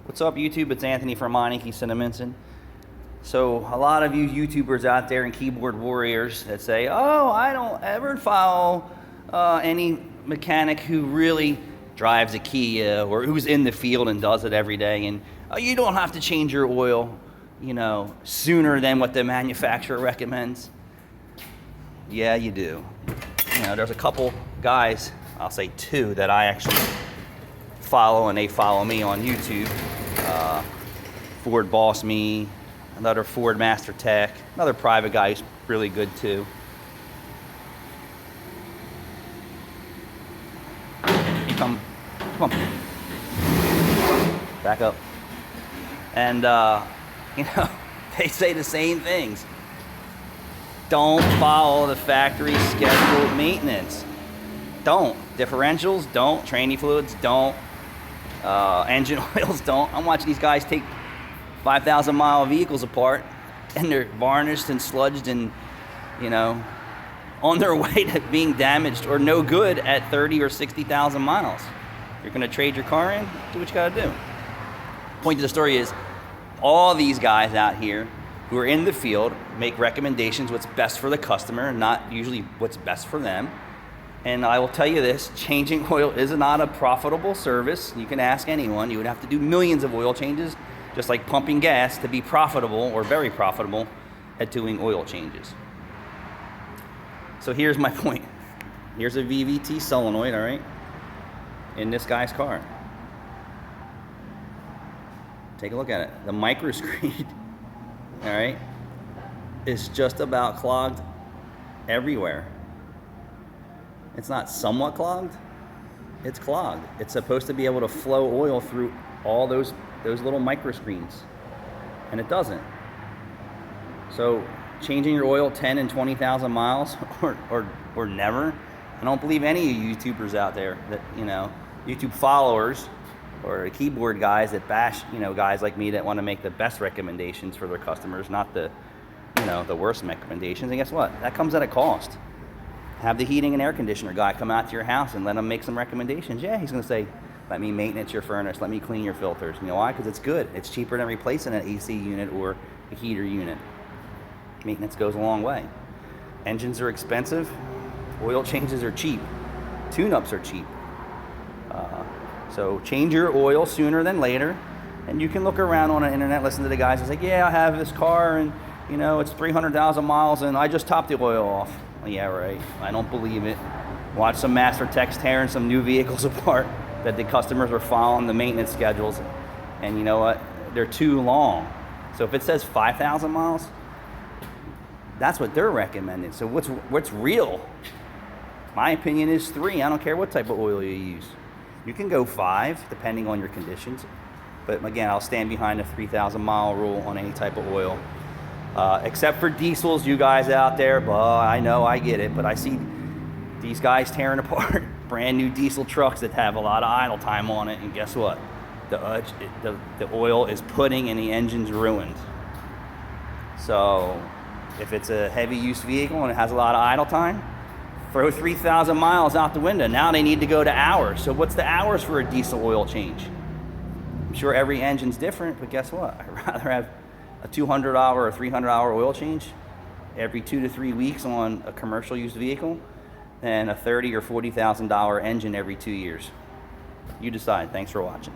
What's up, YouTube? It's Anthony from Meineke Cineminson. So a lot of you YouTubers out there and keyboard warriors that say, oh, I don't ever follow any mechanic who really drives a Kia or who's in the field and does it every day, and you don't have to change your oil, sooner than what the manufacturer recommends. Yeah, you do. There's a couple guys, I'll say two, that I actually follow, and they follow me on YouTube. Ford Boss Me, another Ford Master Tech, another private guy who's really good too. Come on, back up. And they say the same things. Don't follow the factory scheduled maintenance. Don't. Differentials, don't. Tranny fluids, don't. Engine oils, don't. I'm watching these guys take 5,000 mile vehicles apart, and they're varnished and sludged and, on their way to being damaged or no good at 30 or 60,000 miles. You're gonna trade your car in? Do what you gotta do. Point to the story is, all these guys out here who are in the field make recommendations what's best for the customer, not usually what's best for them. And I will tell you this, changing oil is not a profitable service. You can ask anyone. You would have to do millions of oil changes, just like pumping gas, to be profitable or very profitable at doing oil changes. So here's my point. Here's a VVT solenoid, all right, in this guy's car. Take a look at it. The microscreen, all right, is just about clogged everywhere. It's not somewhat clogged, it's clogged. It's supposed to be able to flow oil through all those little microscreens, and it doesn't. So changing your oil 10 and 20,000 miles or never. I don't believe any of you YouTubers out there that, YouTube followers or keyboard guys that bash, guys like me that want to make the best recommendations for their customers, not the worst recommendations. And guess what? That comes at a cost. Have the heating and air conditioner guy come out to your house and let him make some recommendations. Yeah, he's going to say, let me maintenance your furnace, let me clean your filters. You know why? Because it's good. It's cheaper than replacing an AC unit or a heater unit. Maintenance goes a long way. Engines are expensive. Oil changes are cheap. Tune-ups are cheap. So change your oil sooner than later. And you can look around on the internet, listen to the guys and say, yeah, I have this car and it's 300,000 miles and I just topped the oil off. Well, yeah, right. I don't believe it. Watch some Master Techs tearing some new vehicles apart that the customers were following the maintenance schedules. And you know what? They're too long. So if it says 5,000 miles, that's what they're recommending. So what's real? My opinion is 3. I don't care what type of oil you use. You can go 5, depending on your conditions. But again, I'll stand behind the 3,000 mile rule on any type of oil. Except for diesels, you guys out there, I know, I get it, but I see these guys tearing apart brand new diesel trucks that have a lot of idle time on it, and guess what? The oil is pudding and the engine's ruined. So if it's a heavy use vehicle and it has a lot of idle time, throw 3,000 miles out the window. Now they need to go to hours. So what's the hours for a diesel oil change? I'm sure every engine's different, but guess what? I'd rather have a 200-hour or 300-hour oil change every 2 to 3 weeks on a commercial used vehicle than a $30,000 or $40,000 engine every 2 years. You decide. Thanks for watching.